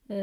శంకర్,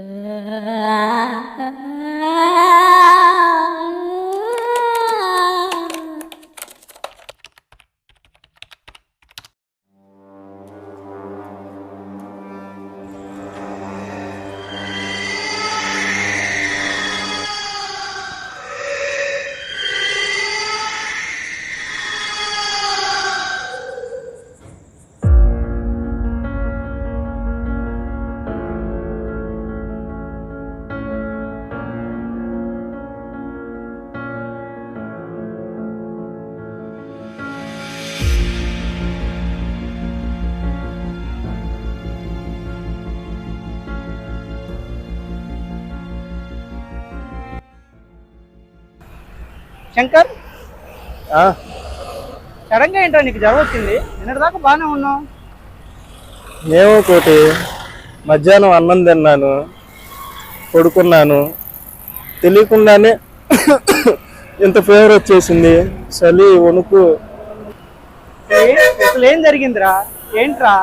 సడన్గా ఏంటో నీకు జ్వరం వచ్చింది? నిన్నటిదాకా బాగానే ఉన్నావు. ఏమో కోటి, మధ్యాహ్నం అన్నం తిన్నాను, పడుకున్నాను, తెలియకుండానే ఇంత ఫీవర్ వచ్చేసింది. చలి, వణుకు. అసలు ఏం జరిగిందిరా? ఏంట్రా?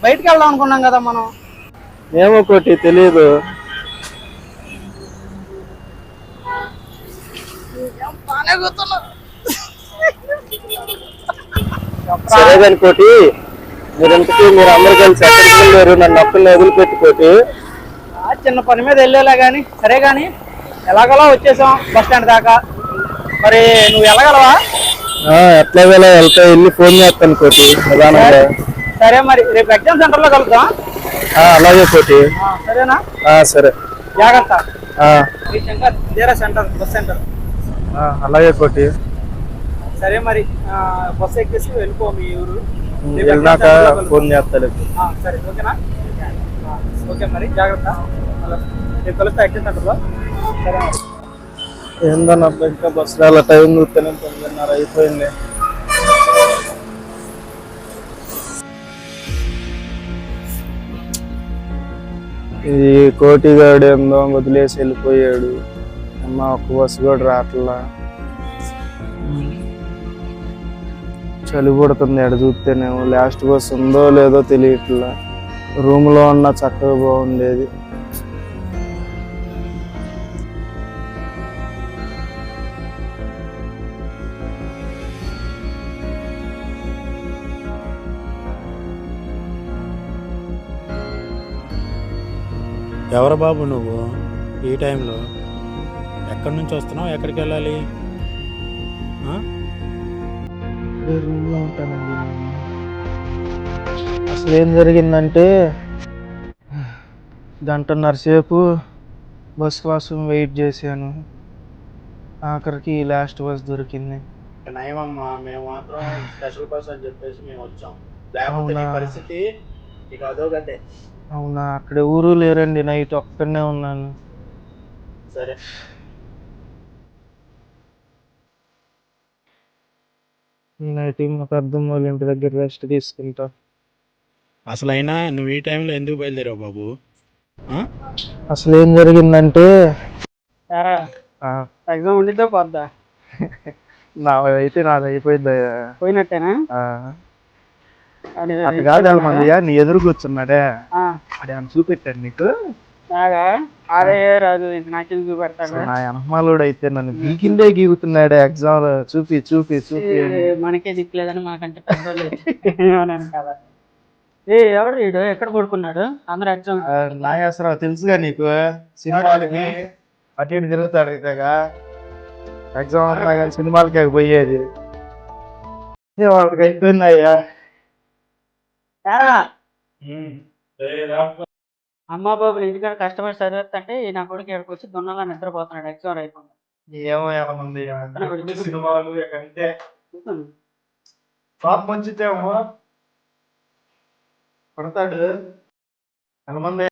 బయటికి వెళ్దాం అనుకున్నాం కదా మనం. ఏమో కోటి, తెలియదు. సరే కానీ కోటి, మీరు అందరు కలిసి ఎక్కడికి వెళ్ళారు? నన్ను ఒక్కరిని వదిలిపెట్టి కోటి. చిన్న పని మీద వెళ్ళేలా కానీ. సరే కానీ ఎలాగలా వచ్చేసాం బస్ స్టాండ్ దాకా. మరి నువ్వు వెళ్ళగలవా? ఎట్లాగలా వెళ్తా, వెళ్ళి ఫోన్ చేస్తాను కోటి ప్రధానంగా. సరే, మరి రేపు ఎగ్జామ్ సెంటర్ లో కలుద్దాం. అలాగే కోటి. సరేనా? సరే, జాగ్రత్త. Shankar centre, bus centre. అలాగే కోటి. సరే, మరి బస్సు ఎక్కేసి వెళ్ళిపో మీ ఊరు. వెళ్ళాక ఫోన్ చేస్తాను. సరే, ఓకేనా? ఓకే, మరి జాగ్రత్త. రేపు కలుస్తా ఎగ్జామ్ సెంటర్లో. సరే. ఏందన్నా ఇంకా బస్సులో అలా టైం చూస్తేనే 9:30 అయిపోయింది. ఈ కోటిగాడు ఏందో వదిలేసి వెళ్ళిపోయాడు. అమ్మ, ఒక్క బస్సు కూడా రావట్లా. చలి పుడుతుంది ఎడ చూస్తేనేమో. లాస్ట్ బస్ ఉందో లేదో తెలియట్లా. రూమ్ లో ఉన్న చక్కగా బాగుండేది. ఎవరు బాబు నువ్వు ఈ టైంలో? ఎక్కడి నుంచి వస్తున్నావు? ఎక్కడికి వెళ్ళాలి? రూమ్ లో ఉంటానండి. అసలు ఏం జరిగిందంటే, 1.5 సేపు బస్ కోసం వెయిట్ చేశాను. ఆఖరికి లాస్ట్ బస్ దొరికింది. నయమమ్మా, మేము మాత్రం స్పెషల్ బస్ అని చెప్పేసి మేము వచ్చాం. అవునా? పరిస్థితి ఇక అదోగంటే. అవునా? అక్కడ ఊరు లేరండి, నైట్ ఒక్కడనే ఉన్నాను. సరే, నైట్ మా పెద్దమ్మ వాళ్ళ ఇంటి దగ్గర రెస్ట్ తీసుకుంటా. అసలు అయినా నువ్వు ఈ టైంలో ఎందుకు బయలుదేరావు బాబు? అసలు ఏం జరిగిందంటే, ఎగ్జామ్ ఉండిద్దా పోద్దా? నాది అయిపోయింది. పోయినట్టేనా? అది కాదు మంది, నీ ఎదురు కూర్చున్నాడే అది అని చూపెట్టాను నీకు. అదే రాదు, నాకేం చూపెడతాడు? నా అమ్మాలోడు అయితే నన్ను గీకిందే గీగుతున్నాడే ఎగ్జామ్ లో. చూపి చూపి చూపి. మనకే దిక్కులేదని మాకంటే పెద్దోళ్ళు కదా. ఎవరు వీడు? ఎక్కడ పడుకున్నాడు? అందరూ ఎగ్జామ్. నాగేశ్వరరావు తెలుసుగా నీకు, సినిమాలకి అటు ఇటు తిరుగుతాడు. ఇదేగా ఎగ్జామ్ అంతా కానీ సినిమాలకే పోయేది. వాళ్ళకి అయిపోయిందయ్యా. అమ్మా బాబు ఇంటికాడ కష్టపడి చదివేస్తంటే నా కొడుకు ఎక్కడికి వచ్చి దొన్నలా నిద్రపోతున్నాడు ఎగ్జామ్ అయిపోయింది. ఏమో ఏమంది సినిమాలు ఎక్కడంటే పాప మంచితేమో పడతాడు ఎంతమంది.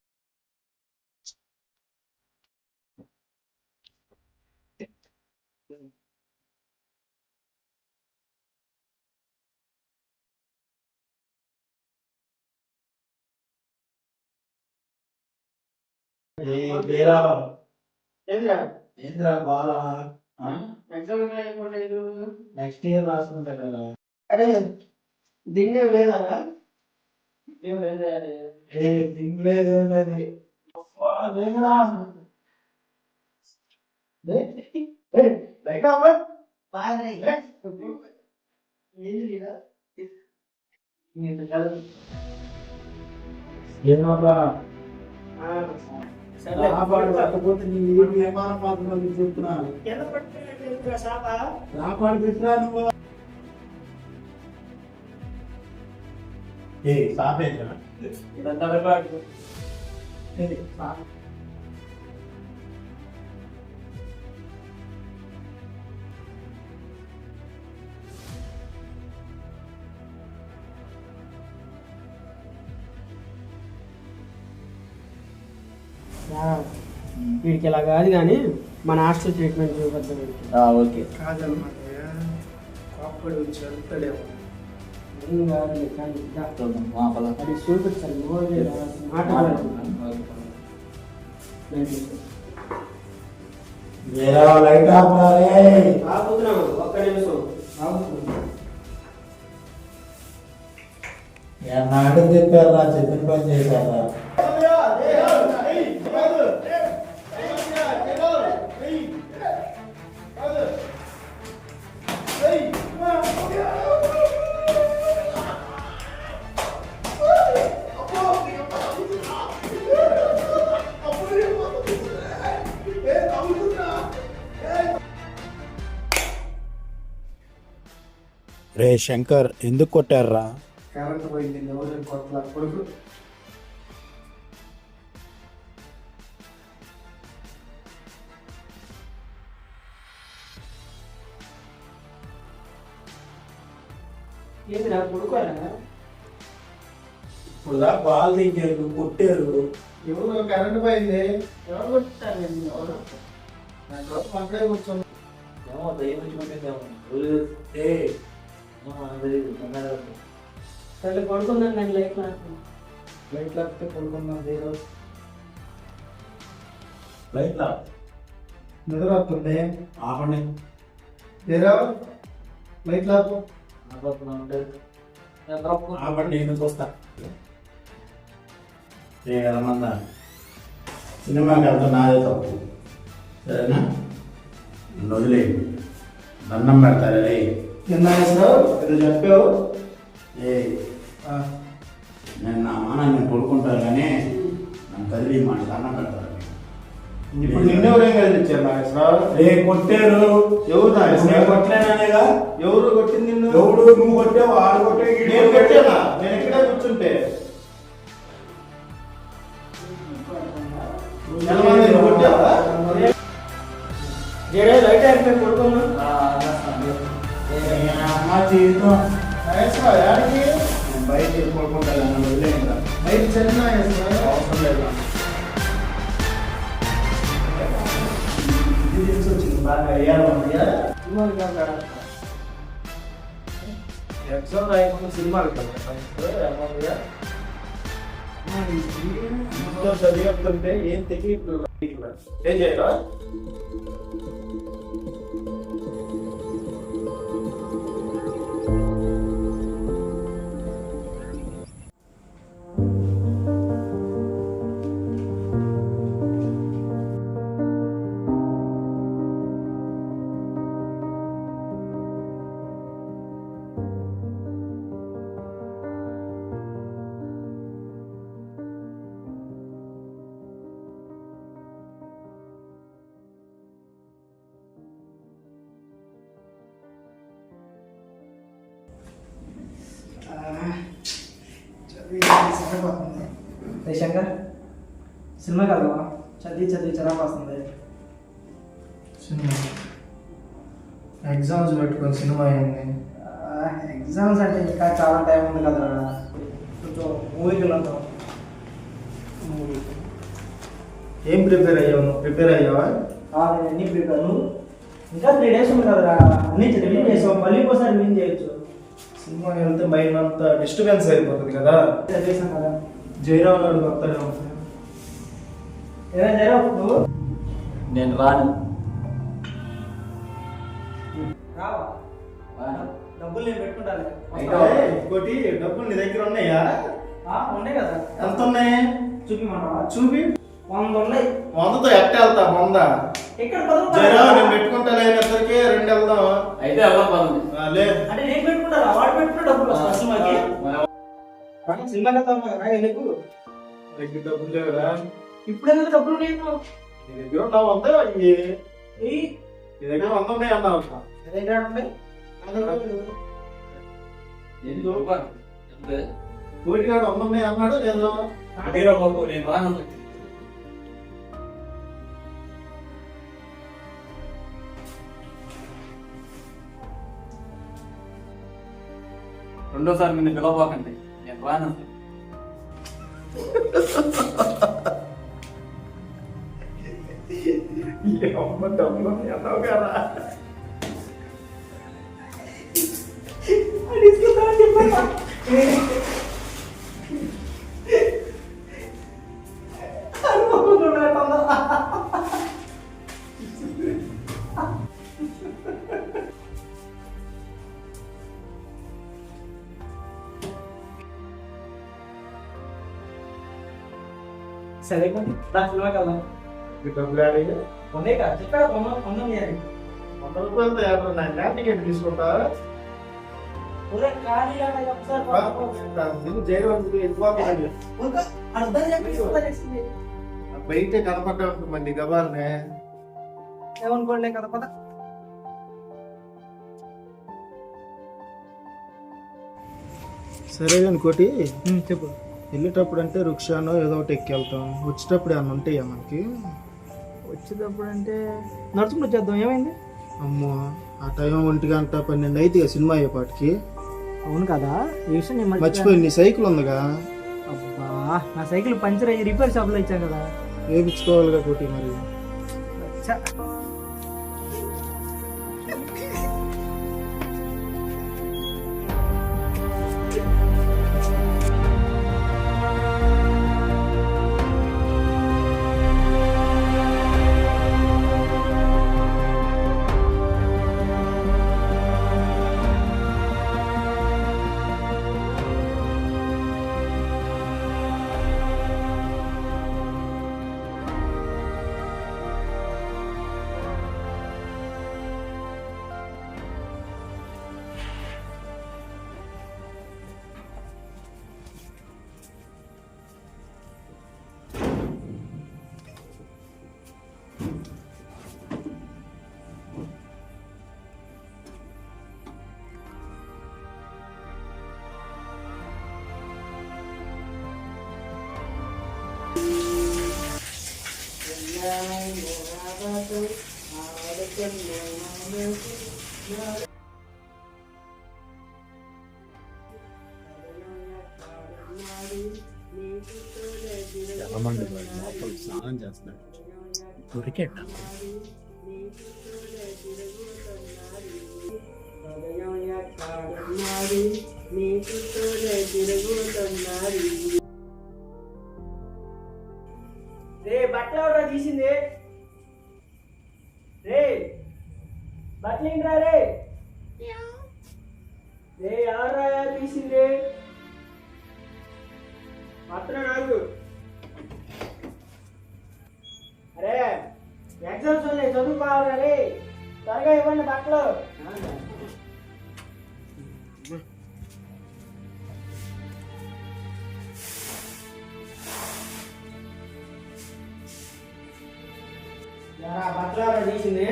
నెక్స్ట్ ఇయర్ రాసుకుంటా కదా. అరే దీన్నే లేదా? లేదు. వీడికి ఇలా కాదు కానీ మన హాస్టల్ ట్రీట్మెంట్ చూపిద్దాం వీడికి. ఓకే. కాదన్నమాట కాపాడు చెప్తాడేమో. ఏం కాదు కానీ అది చూపించాలి ఆపుతున్నాం ఒక్క నిమిషం ఆపుతున్నాం. నాడు చెప్పారా చెప్పిన పని చేశారా రే శంకర్ ఎందుకు కొట్టారా? కరెంట్ పోయింది ఎవరు కొట్ల కొడుకు. ఏంటి నా కొడుకోరా? ఇప్పుడు దాకా బాల్ దించారు కొట్టారు. ఎవరు కరెంట్ పోయింది ఎవరు కొట్టారు? అక్కడే కూర్చోండి. తల్లి పడుకుందండి నేను లైఫ్ లైట్ లేకపోతే పడుకుందాం. లైట్ నిద్ర వస్తుంది. ఆపండి. లైట్ లేపు. ఆపండి నేను చూస్తా. రమ్మందా సినిమాకి వెళ్తా నాదే తప్పు సరేనా? వదిలేయండి. దండం పెడతారు. రే నిన్న ఏదో చెప్పావు. నేను నా మానాన్ని పడుకుంటాను కానీ నన్ను కదిలి మాట దండం పెడతారు. ఇప్పుడు నిన్నెవరేం కదిలిచ్చారు నాగేశ్వరరావు? రే కొట్టారు. ఎవరు నేను నాగేశ్వరరావు? కొట్టలేననేగా. ఎవరు కొట్టింది నిన్ను? ఎవడు నువ్వు కొట్టావు ఆడు కొట్టే నేను కొట్టానా? నేను ఎక్కడే కూర్చుంటే కొట్టావా? లైట్ అయిపోయి పడుకున్నా మా జీవితం నాగేశ్వరరావు యాడికి? నేను బయట పడుకుంటాను. వదిలేయండి. బయట చలి నాగేశ్వరరావు. అవసరం లేదు. ఇది తెలిసి వచ్చింది బాగా అయ్యారు. ఎగ్జామ్ రాయకుండా సినిమాలు చదివేస్తుంటే ఏం తెలియదు. ఏం చేయరా? శంకర్ సినిమాకి వెళ్దామా? చదివి చిరాకు వస్తుంది. సినిమా ఎగ్జామ్స్ పెట్టుకొని సినిమా అయింది. ఎగ్జామ్స్ అంటే ఇంకా చాలా టైం ఉంది కదా. కొంచెం మూవీకి వెళ్దాం. ఏం ప్రిపేర్ అయ్యావు? నువ్వు ప్రిపేర్ అయ్యావా? నేను అన్నీ ప్రిపేర్. నువ్వు ఇంకా 3 days ఉంది కదరా, అన్నీ రిలీజ్ చేసావు. మళ్ళీ ఇంకోసారి రిలీజ్ చేయొచ్చు. సినిమాకి వెళ్తే మైండ్ అంతా డిస్టర్బెన్స్ అయిపోతుంది కదా. చేసాం కదా. జయరావు నాడు వస్తాడే ఉంటుంది. ఏదైనా జరగవు నువ్వు నేను రాను. రావా? డబ్బులు నేను పెట్టుకుంటాను. ఇంకోటి డబ్బులు నీ దగ్గర ఉన్నాయా? ఉన్నాయి కదా. ఎంత ఉన్నాయి? చూపిమంటావా? చూపి. 100 ఉన్నాయి. 100తో ఎట్ట వెళ్తా 100 ఇక్కడ 10 జరా రూపాయలు. నేను పెట్టుకుంటా ఇద్దరికి 2 వెళ్దాం అయితే వెళ్దాం పదండి. లే అంటే నేను పెట్టుకుంటారా వాడు పెట్టుకుంటే డబ్బులు వస్తాయి సినిమాకి. సినిమాకి వెళ్తాం కదా ఎందుకు దగ్గర డబ్బులు లేవురా ఇప్పుడు ఎందుకు డబ్బులు నేను నీ దగ్గర ఉన్నావు 100 అయ్యి ఈ నీ దగ్గర 100 ఉన్నాయి అన్నావు దగ్గర ఉంటాయి ఏంటి రూపాయలు? ఎంత? కోటిగాడు 100 ఉన్నాయి అన్నాడు నేను అడిగిరా బాబు, నేను రాను. రెండోసారి మీరు పిలవకండి, నేను రాను. అమ్మ డబ్బులు ఉన్నాయి అన్నావు కదా సరే కానీ దా సినిమాకి వెళ్దాం. డబ్బులు ఆడిగా ఉన్నాయి కదా చెప్పా 100 చేయాలి. 100 రూపాయలతో ఏమన్నా టికెట్ తీసుకుంటా కానీ ఒకసారి జైలు వెళ్ళిపోతున్నాడు అర్థం చెప్పి బయట కనపడ్డా ఉంటుంది గబాల్నే ఏమనుకోండి కదా పద. సరే ఇంకోటి చెప్పు. వెళ్ళేటప్పుడు అంటే రిక్షానో ఏదో ఒకటి ఎక్కి వెళ్తాం వచ్చేటప్పుడు ఏమన్నా ఉంటాయా మనకి వచ్చేటప్పుడు అంటే నడుచుకుంటూ వచ్చేద్దాం. ఏమైంది? అమ్మో ఆ టైం 1 గంట 12 అయితే సినిమా అయ్యేపాటికి అవును కదా ఈ విషయం నేను మర్చిపోయి నీ సైకిల్ ఉందిగా అబ్బా నా సైకిల్ పంచర్ అయ్యి రిపేర్ షాప్లో ఇచ్చాను కదా. వేయించుకోవాలిగా కోటి మరి ఛ. ఎలమండి లోపల స్నానం చేస్తున్నాడు దొరికేట రే బట్టలు ఎవరా తీసింది? రే బట్టలు ఏంట్రా రే? రే ఎవరా తీసింది బట్టలు? నాకు అరే ఎగ్జామ్స్ ఉన్నాయి చదువుకోవాలి రే, త్వరగా ఇవ్వండి బట్టలు. బట్టలు ఎవరా తీసింది?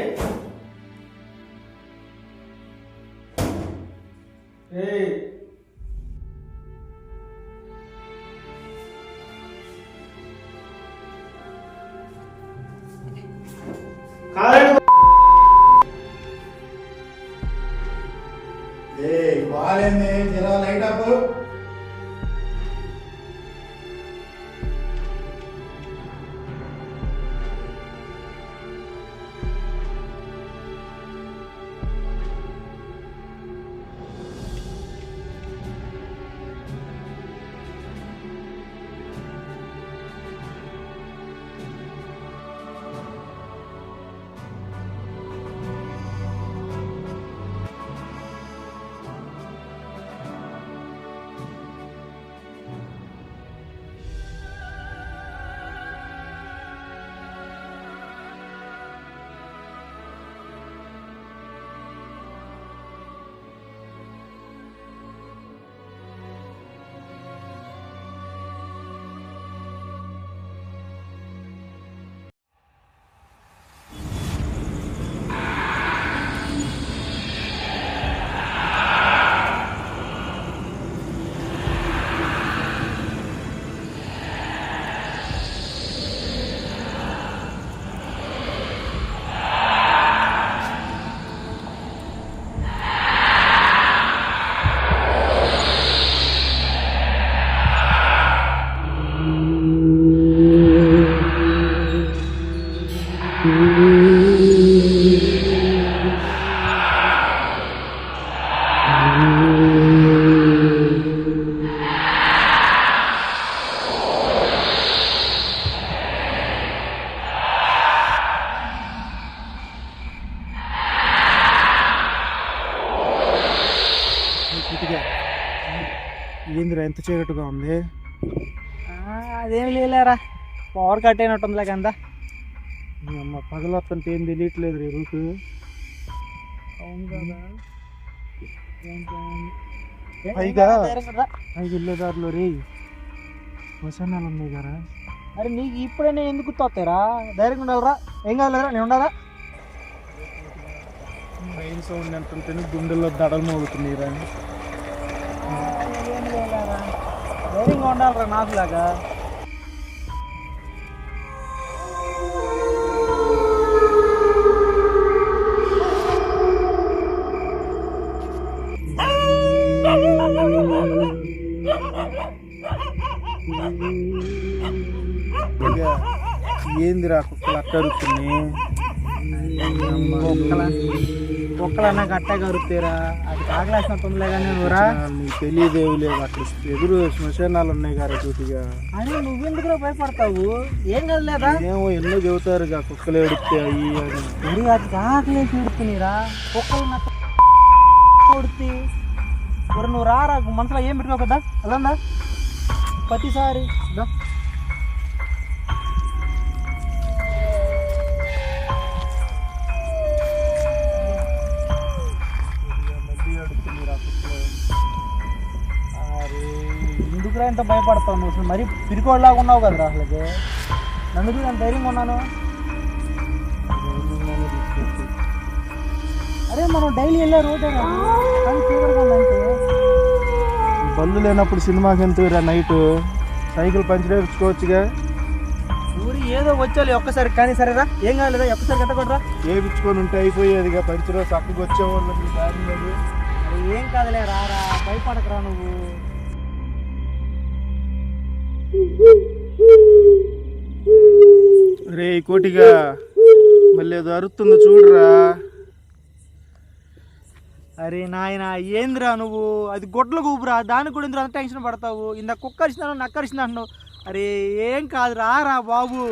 బాగాలేంది జరా లైట్ అప్ ఏందిరా ఎంత చీకటిగా ఉంది? అదేమి లేరా, పవర్ కట్ అయినట్టుందిలే కందా. మీ అమ్మ పగలొత్తంటే ఏం తెలియట్లేదు రే రూపు. అవును కదా. పైగా వెళ్ళేదారిలో రే వసనాలు ఉన్నాయి కదా. అరే నీకు ఇప్పుడైనా ఎందుకు గుర్తొస్తారా? ధైర్యంగా ఉండాలరా, ఏం కావాలరా, నేను ఉండాలా? ట్రైన్ సౌండ్ ఎంత ఉంటేనే గుండెల్లో దడలు మోగుతున్నాయి రా. ధైర్యంగా ఉండాలరా నాకులాగా. ఏందిరా కుక్కలు అక్క అరుతున్నాయి? కుక్కలన్నా గట్టా కరుతారా? అది కాకలేసినట్టుందిలే కానీ నువ్వురా. నీకు తెలియదేవి లేదు, అక్కడ ఎదురు శ్మశానాలు ఉన్నాయి కదా చూటిగా. అని నువ్వెందుకు భయపడతావు? ఏం కదలేదా? ఏమో ఎన్నో చెబుతారు కుక్కలు ఎడితే అయ్యి అని. మరి అది కాకలేసి ఎడుతున్నాయిరా కుక్కలు కొడుతీ. మరి నువ్వు రారా, మనసులో ఏం పెట్టుకో కదా అదందా ప్రతిసారి దా. ఎందుకురా ఎంత భయపడతావు నువ్వు? అసలు మరీ పిరికోడ్లాగా ఉన్నావు కదరా అసలుకి. నన్ను చూసి ఎంత ధైర్యంగా ఉన్నాను. అరే మనం డైలీ వెళ్ళే రోడ్డేనా కానీ చీకటిగా ఉందంటే. బళ్ళు లేనప్పుడు సినిమాకి ఎంతరా నైట్ సైకిల్ పంచర్ వేయించుకోవచ్చుగా. ఊరి ఏదో వచ్చాలి ఒక్కసారి కానీ. సరేరా, ఏం కాలేదా? ఒక్కసారి కట్టకూడరా? వేయించుకొని ఉంటే అయిపోయేదిగా. పంచర్ చక్కగా వచ్చేవాళ్ళు దాని మీద. అరే ఏం కాదులే, రారా, భయపడకరా నువ్వు. రే కోటిగా మళ్ళీ ఏదో అరుతుందో చూడరా. అరే నాయన ఏందిరా నువ్వు? అది గొడ్ల కూపురా, దానికి కూడా ఎందుకు అంత టెన్షన్ పడతావు? ఇంత కుక్క అరిచినాను, నక్క అరిచినా అంటున్నావు. అరే ఏం కాదు, రారా బాబు.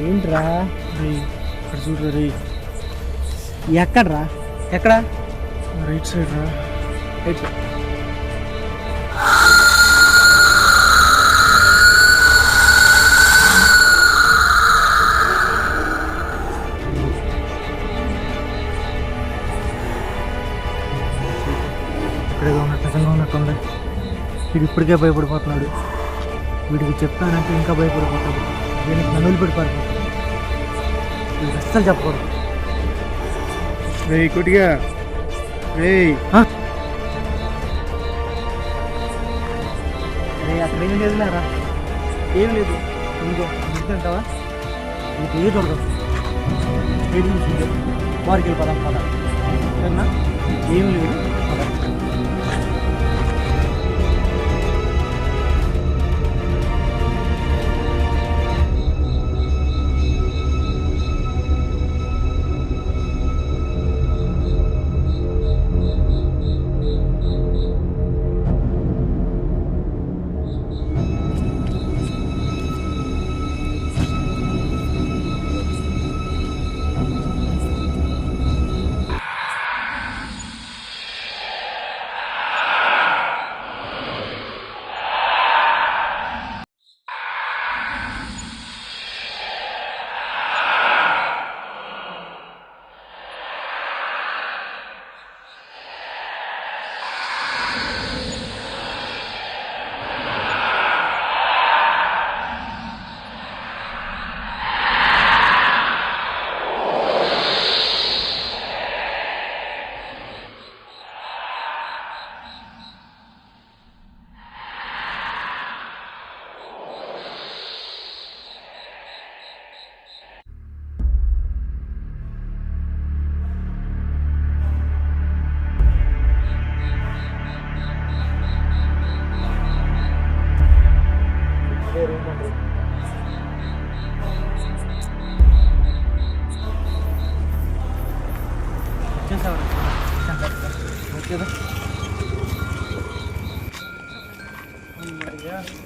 ఏంట్రా ఇక్కడ చూడరా రే. ఎక్కడ్రా? ఎక్కడ? రైట్ సైడ్ రా. Right side. ఇక్కడే ఉన్నట్టుంది. వీడు ఇప్పటికే భయపడిపోతున్నాడు. వీడికి చెప్తానంటే ఇంకా భయపడిపోతాడు. దీనికి నన్ను వదిలిపెట్టిపోతాడు. వీడికి అస్సలు చెప్పకూడదు. రే కోటిగా రే. అరే అక్కడ ఏం లేదు లేరా, ఏం లేదు. ఇంకో అంటావా? నీకు ఏ దొరకదు. వారికి వెళ్ళిపోదాం పదా. సరేనా? ఏం లేదు పదా.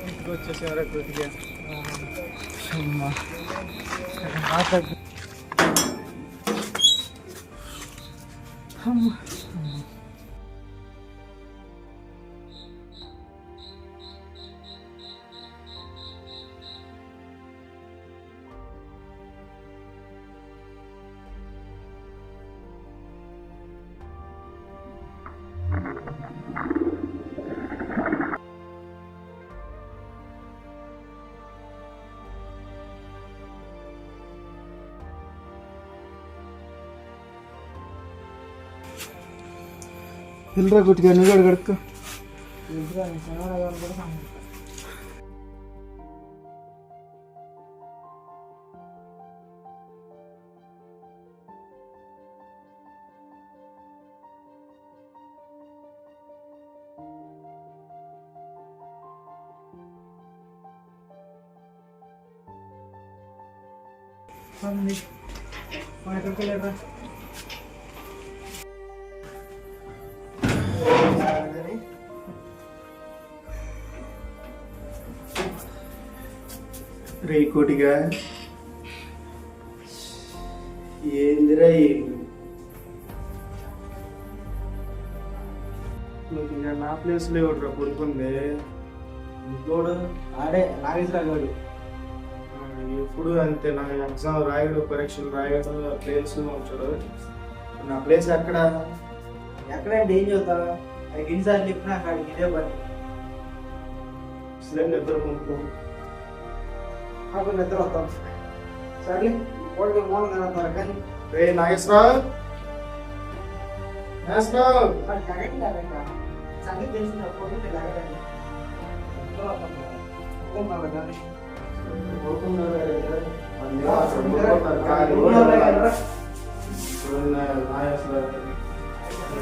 ఇంటికి వచ్చేసారా కొద్దిగా. వెళ్ళరా గుట్టిగా నువ్వు కూడా కడుక్కో. రే కోటిగా ఏందిరా నా ప్లేస్ లో ఎవరు పడుకుంది ఇంకోడు ఆడే నాగేశ్వరరావు గారు. ఎప్పుడు అంతే నా ఎగ్జామ్ రాయడు పరీక్షలు రాయడు ప్లేస్ ఉంటాడు. నా ప్లేస్ ఎక్కడ ఎక్కడంటే ఏం చదువుతావు? అది ఎన్నిసార్లు చెప్పినా అక్కడికి ఇదే పని. నిద్ర పంపు నాకు నిద్ర వస్తాం. సర్లే కోడికి మూలం కనవుతారు కానీ రే నాగేశ్వరరావు నాగేశ్వరరావు సంగతి తెలిసినప్పుడు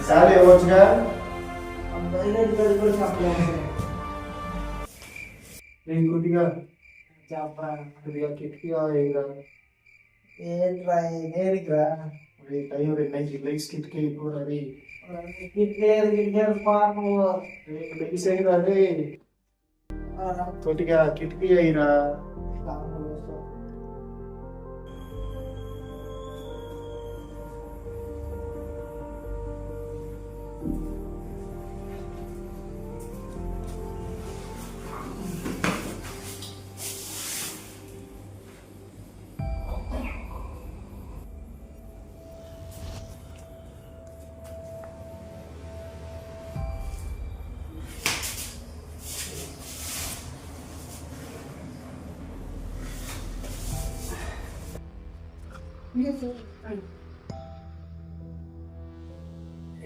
సారీ ఇవ్వచ్చుగా. నేను కొద్దిగా కొద్దిగా కిటికీగా ఏంట్రా నేరుకురా టైం 2 లైక్స్ కిటికీ కూడా అది లైక్స్ అయిరా రే కొద్దిగా కిటికీ అయిరా.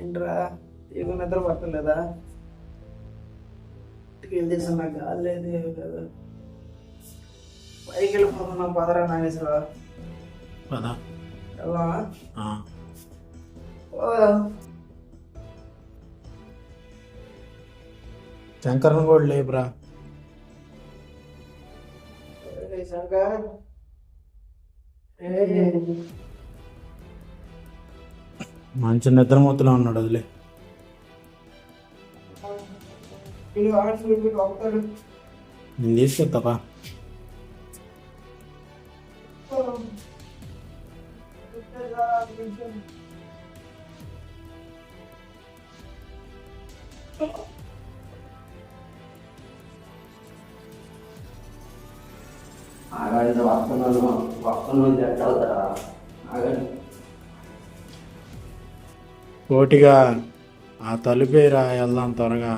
ఏంట్రా ఇక నిద్ర పట్టలేదా? ఏం చేసా నాకు గాలి లేదు ఏమి లేదు. పైకి వెళ్ళిపోతున్నా పదరా నాగేశ్వరరావు. పదా వెళ్దామా? ఆ. శంకర్ని కూడా లేపురా. శంకర్ మంచి నిద్రమూతలో ఉన్నాడు. వదిలే నేను తీసుకొస్తాపా. ఆగండి వస్తున్నాను ఎట్టవుతారా? ఆగండి. కోటిగా ఆ తలుపేరా, వెళ్దాం త్వరగా.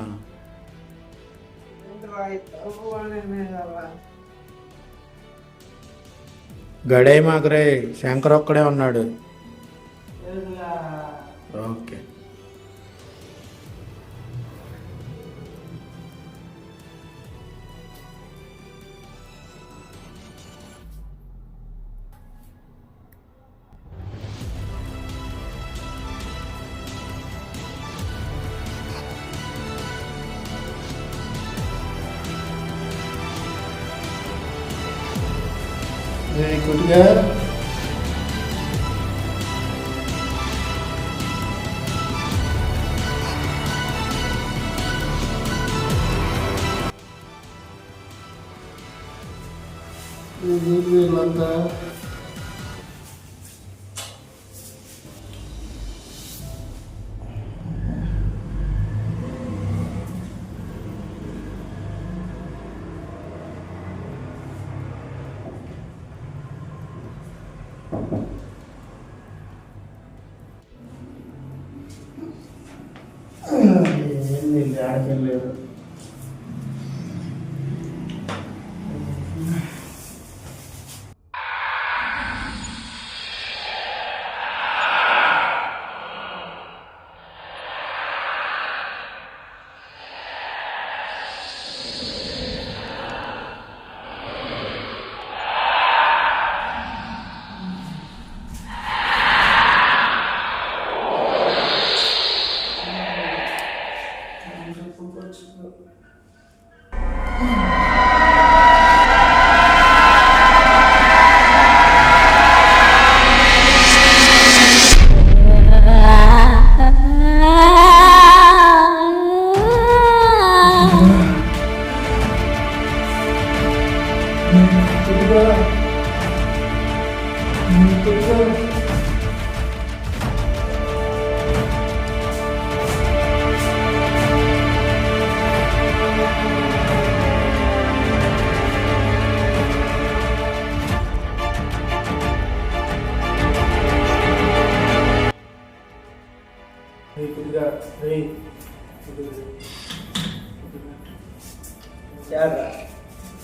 గడే మాకురే, శంకర్ ఒక్కడే ఉన్నాడు. ఓకే. కొద్దిగా వీళ్ళంతా ఏంది ఆడకెళ్ళలేదు.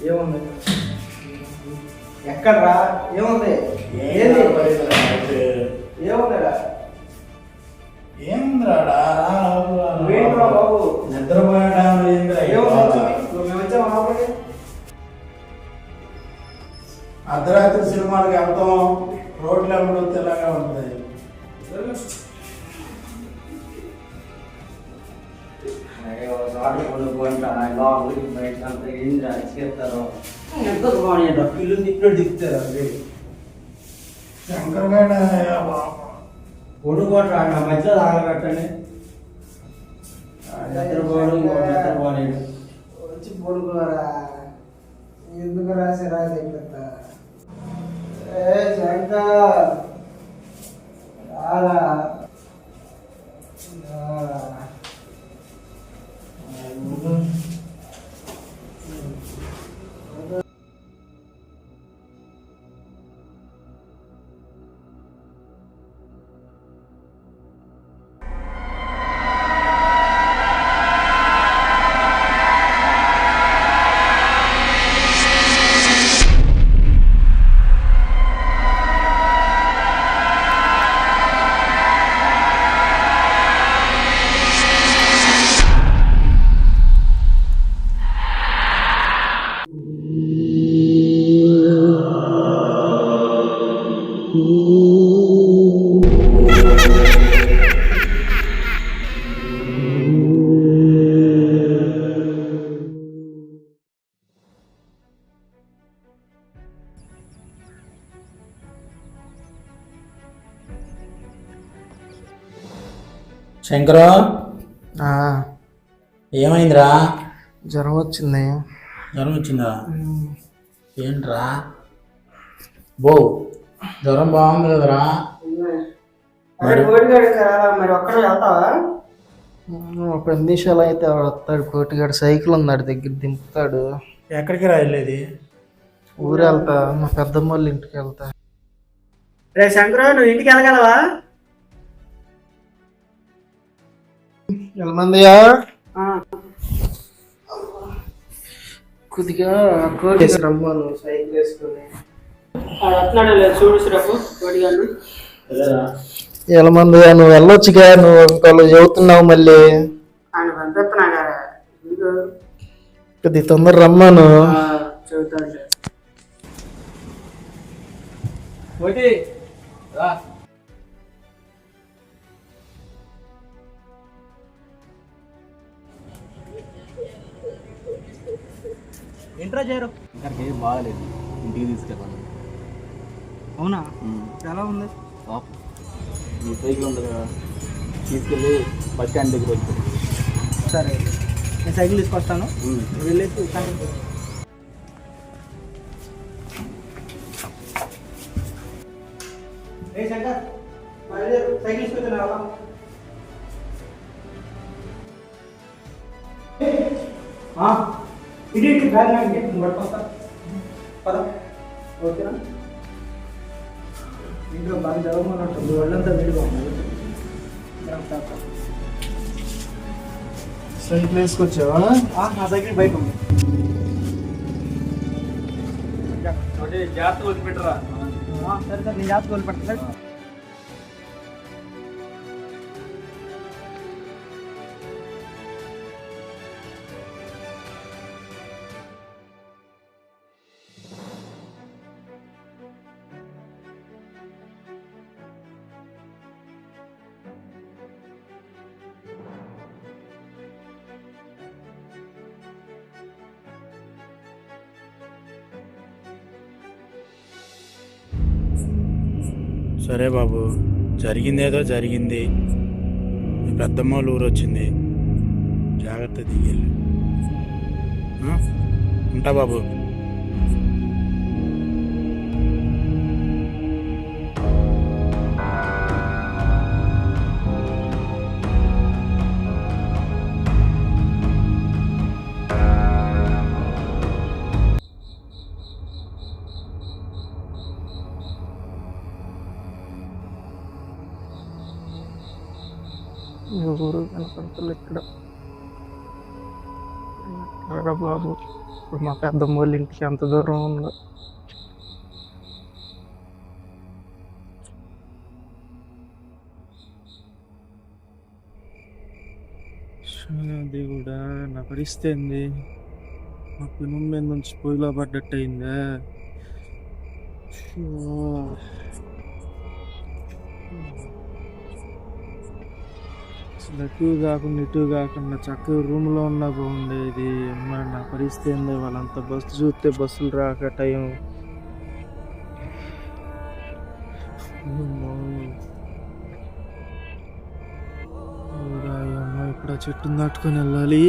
ఏముంది ఎక్కడ్రా ఏముంది ఏది ఏముందిరా ఏంద్రాడా ఏంట్రా బాబు నిద్రపోయాడా అర్ధరాత్రి సినిమాలకు వెళ్తాం రోడ్లు ఎప్పుడు తెల్లగా ఉంటుంది. లోపలికి బయట అంతా ఏంద్రా చేస్తారు ఎంత బాగున్నాయి పిల్లు తిప్పుడు దిగుతారు అవి శంకరగాడ కొనుక్కోట్రా నా మధ్యలో ఆగబెట్టండి నిద్రపోవడం నిద్రపోలేడు వచ్చి పడుకోరా ఎందుకు రాసి రాసి అయిపోతా ఏ శంకర్ రారా శంకరు ఏమైందిరా? జ్వరం వచ్చింది. జ్వరం వచ్చిందా? ఏంట్రా బో జ్వరం బాగుంది కదరా? మరి ఒక్కడే వెళ్తావా? ఒక 10 నిమిషాలు అయితే వస్తాడు కోటిగాడు. సైకిల్ ఉన్నాడు దగ్గర దింపుతాడు. ఎక్కడికి రా వెళ్ళేది? ఊరు వెళ్తా, మా పెద్దమ్మ వాళ్ళ ఇంటికి వెళ్తా. రే శంకరు, నువ్వు ఇంటికి వెళ్ళగలవా? ఎంతమందియా? కొద్దిగా కోటి రమ్మను సైకిల్ వేసుకుని. ఎంతమందియా? నువ్వు వెళ్ళొచ్చుగా, నువ్వు ఇంకోళ్ళు చెబుతున్నావు మళ్ళీ. కొద్ది తొందర రమ్మను. ఏంట్రా చేయరు? ఇక్కడికి ఏం బాగాలేదు, ఇంటికి తీసుకెళ్ళాలి. అవునా? ఎలా ఉంది? మీ సైకిల్ ఉంది కదా, తీసుకెళ్ళి బస్ స్టాండ్ దగ్గర వచ్చి. సరే, నేను సైకిల్ తీసుకొస్తాను, వెళ్ళేసి ఏ శంకర్ సైకిల్ తీసుకొచ్చిన రావా ఇది బ్యాగ్ నాకు పట్టుకొస్తా పద ఓకేనా ఇంట్లో బాగా చదవమన్నట్టు వాళ్ళంతా వేడిగా ఉన్నారు సైకిల్ వేసుకొచ్చావా? నా సైకిల్ బయట ఉంది జాగ్రత్త వదిలిపెట్టరా. సరే సార్ నేను జాగ్రత్త వదిలిపెడతా సార్ సరే బాబు, జరిగిందేదో జరిగింది. మీ పెద్దమ్మ వాళ్ళ ఊరు వచ్చింది, జాగ్రత్త దిగేళ్ళు. ఉంటా బాబు. ఎవరు కనపడతలే ఇక్కడ. ఎక్కడ బాబు? ఇప్పుడు మా పెద్దమ్మ వాళ్ళ ఇంటికి ఎంత దూరం ఉందో. దేవుడా, నా పరిస్థితి ఏంది? మా పిల్లల మీద నుంచి పొయ్యిలో పడ్డట్టు అయిందా? అసలు అటు కాకుండా ఇటు కాకుండా చక్కగా రూమ్లో ఉన్నా బాగుండేది. అమ్మ, నా పరిస్థితి ఏందో? వాళ్ళంతా బస్సు చూస్తే బస్సులు రాక టైం. అమ్మ, ఇక్కడ చెట్టు నాటుకొని వెళ్ళాలి.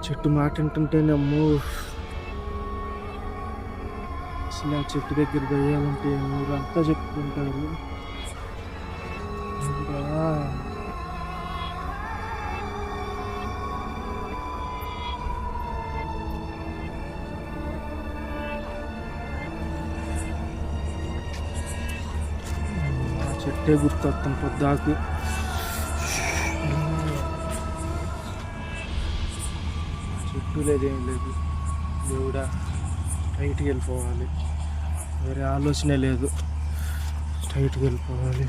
చెట్టు మాట వింటుంటేనే అమ్మో. అసలు ఆ చెట్టు దగ్గర పోయాలంటే ఊరంతా చెప్పుకుంటారు. చెట్టే గుర్తొస్తాం పొద్దాకు. చెట్టు లేదేం లేదు. దేవుడా, స్ట్రైట్కి వెళ్ళిపోవాలి. వేరే ఆలోచనే లేదు. స్ట్రైట్కి వెళ్ళిపోవాలి.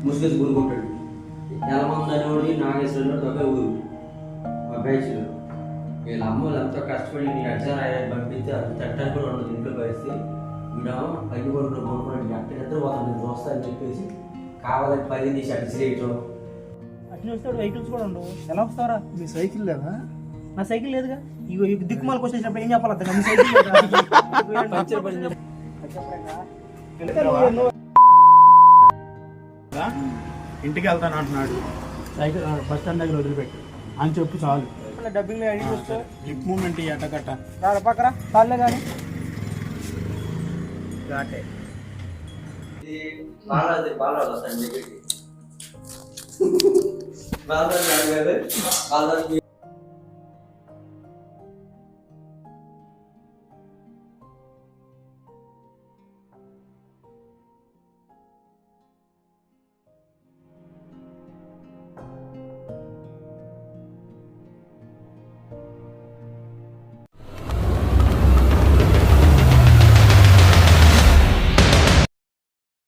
ముసుగేసి గురుకుంటాడు. నెలమంది అనేవాడి నాగేశ్వరుడు ఒక ఊరు మా బ్యాచ్లో. వీళ్ళ అమ్మలు ఎంతో కష్టపడి నేను అక్షరాలు పంపిస్తే అది చట్టానికి కూడా ఉండదు ఇంట్లో పరిస్థితి. వీడేమో పైకి కొనుక్కుని కొనుక్కోండి అట్ట నిద్ర పోతాను చూస్తా అని చెప్పేసి కావాలని 10 తీసి అటు చేయటం. అట్లా వస్తాడు. వెహికల్స్ కూడా ఉండవు. ఎలా వస్తారా? మీ సైకిల్ లేదా? నా సైకిల్ లేదుగా. ఇగో ఈ దిక్కుమాలకు వచ్చేసినప్పుడు ఏం చెప్పాలి అర్థం? మీ సైకిల్ ఇంటికి వెళ్తాను అంటున్నాడు. సైకిల్ బస్ స్టాండ్ దగ్గర వదిలిపెట్టి అని చెప్పు చాలు. డబ్బింగ్ హిప్ మూమెంట్ ఎట్టకట్ట పక్కరా చాలే కానీ బాలరాజు వస్తాను బాలరాజు